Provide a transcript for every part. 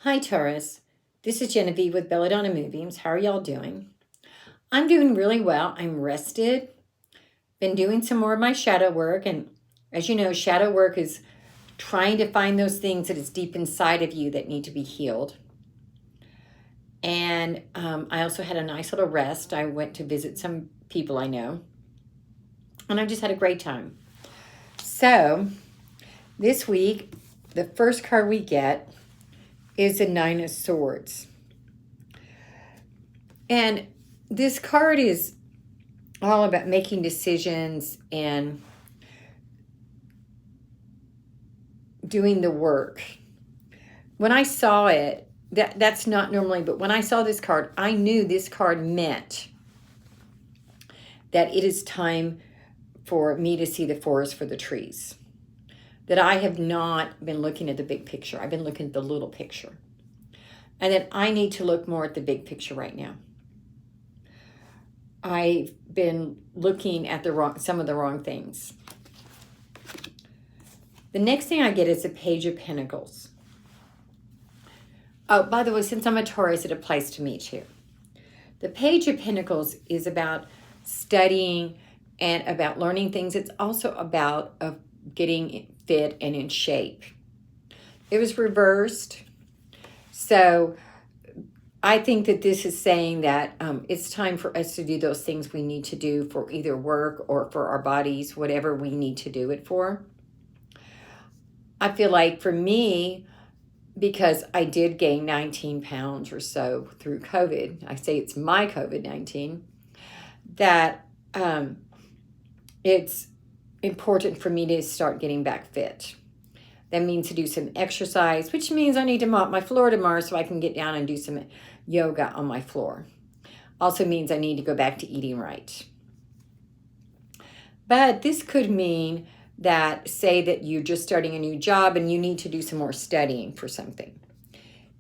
Hi, Taurus. This is Genevieve with Belladonna and Moonbeams. How are y'all doing? I'm doing really well. I'm rested. Been doing some more of my shadow work. And as you know, shadow work is trying to find those things that is deep inside of you that need to be healed. And I also had a nice little rest. I went to visit some people I know. And I just had a great time. So this week, the first card we get is the Nine of Swords. And this card is all about making decisions and doing the work. When I saw it, that's not normally, but when I saw this card, I knew this card meant that it is time for me to see the forest for the trees. That I have not been looking at the big picture. I've been looking at the little picture. And that I need to look more at the big picture right now. I've been looking at some of the wrong things. The next thing I get is the Page of Pentacles. Oh, by the way, since I'm a Taurus, it applies to me too. The Page of Pentacles is about studying and about learning things. It's also about getting fit and in shape. It was reversed. So I think that this is saying that it's time for us to do those things we need to do for either work or for our bodies, whatever we need to do it for. I feel like for me, because I did gain 19 pounds or so through COVID, I say it's my COVID-19, that it's important for me to start getting back fit. That means to do some exercise, which means I need to mop my floor tomorrow so I can get down and do some yoga on my floor. Also means I need to go back to eating right. But this could mean that, say that you're just starting a new job and you need to do some more studying for something.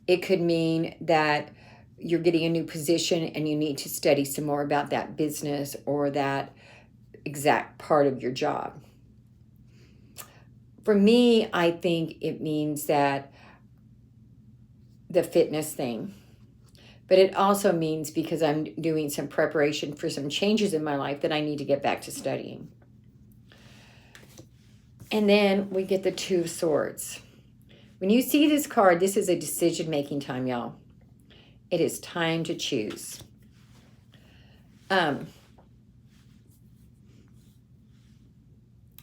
It could mean that you're getting a new position and you need to study some more about that business or that exact part of your job. For me, I think it means that the fitness thing, but it also means because I'm doing some preparation for some changes in my life that I need to get back to studying. And then we get the Two of Swords. When you see this card, this is a decision-making time, y'all. It is time to choose.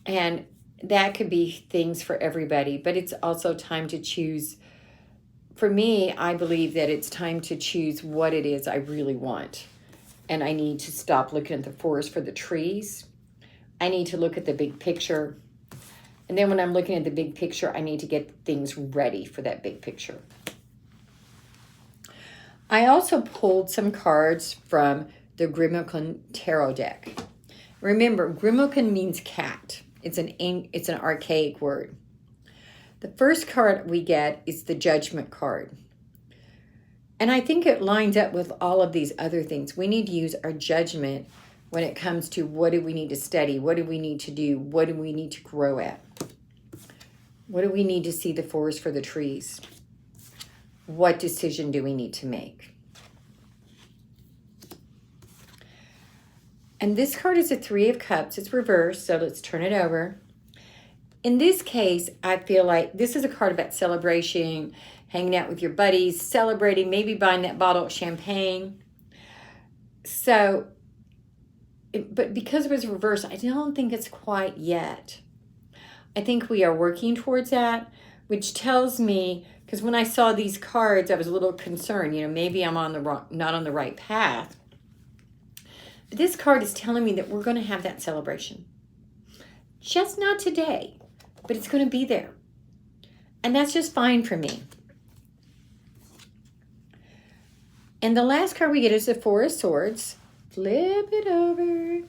And that could be things for everybody, but it's also time to choose. For me, I believe that it's time to choose what it is I really want. And I need to stop looking at the forest for the trees. I need to look at the big picture. And then when I'm looking at the big picture, I need to get things ready for that big picture. I also pulled some cards from the Grimacing tarot deck. Remember, Grimacing means cat. It's an archaic word. The first card we get is the Judgment card. And I think it lines up with all of these other things. We need to use our judgment when it comes to what do we need to study? What do we need to do? What do we need to grow at? What do we need to see the forest for the trees? What decision do we need to make? And this card is a Three of Cups. It's reversed, so let's turn it over. In this case, I feel like this is a card about celebration, hanging out with your buddies, celebrating, maybe buying that bottle of champagne. So, but because it was reversed, I don't think it's quite yet. I think we are working towards that, which tells me, because when I saw these cards, I was a little concerned, maybe I'm not on the right path. But this card is telling me that we're going to have that celebration. Just not today, but it's going to be there. And that's just fine for me. And the last card we get is the Four of Swords. Flip it over.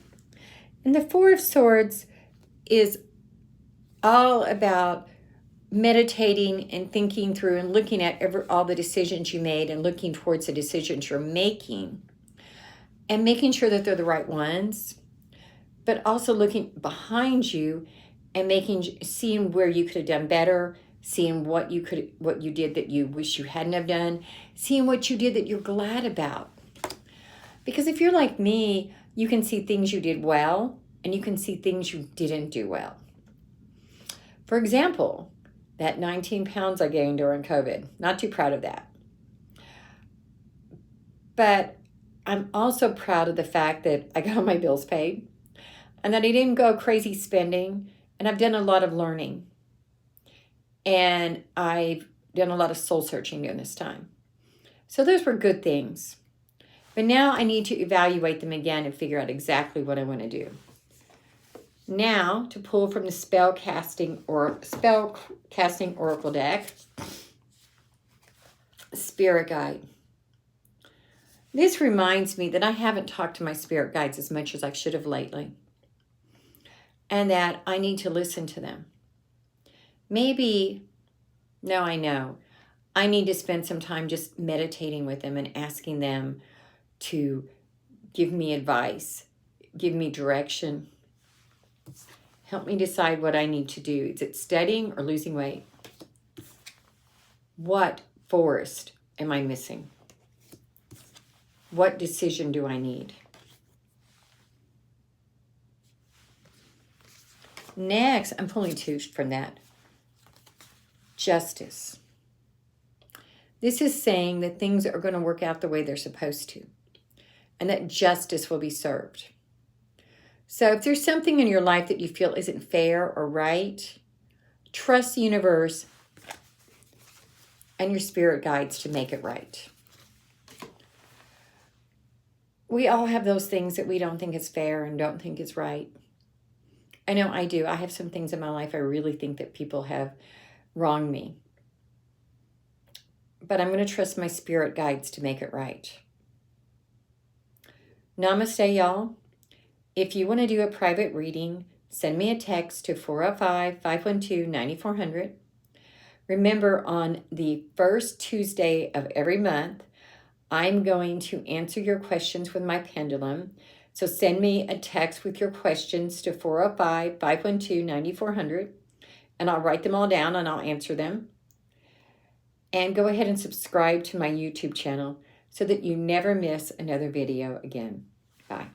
And the Four of Swords is all about meditating and thinking through and looking at all the decisions you made and looking towards the decisions you're making and making sure that they're the right ones, but also looking behind you and seeing where you could have done better, seeing what you did that you wish you hadn't have done, seeing what you did that you're glad about. Because if you're like me, you can see things you did well, and you can see things you didn't do well. For example, that 19 pounds I gained during COVID, not too proud of that. But I'm also proud of the fact that I got all my bills paid and that I didn't go crazy spending, and I've done a lot of learning. And I've done a lot of soul searching during this time. So those were good things. But now I need to evaluate them again and figure out exactly what I want to do. Now, to pull from the spell casting oracle deck, Spirit Guide. This reminds me that I haven't talked to my spirit guides as much as I should have lately, and that I need to listen to them. I know, I need to spend some time just meditating with them and asking them to give me advice, give me direction, help me decide what I need to do. Is it studying or losing weight? What forest am I missing? What decision do I need? Next, I'm pulling two from that. Justice. This is saying that things are going to work out the way they're supposed to, and that justice will be served. So if there's something in your life that you feel isn't fair or right, trust the universe and your spirit guides to make it right. We all have those things that we don't think is fair and don't think is right. I know I do. I have some things in my life I really think that people have wronged me. But I'm going to trust my spirit guides to make it right. Namaste, y'all. If you want to do a private reading, send me a text to 405-512-9400. Remember, on the first Tuesday of every month, I'm going to answer your questions with my pendulum. So send me a text with your questions to 405-512-9400, and I'll write them all down and I'll answer them. And go ahead and subscribe to my YouTube channel so that you never miss another video again. Bye.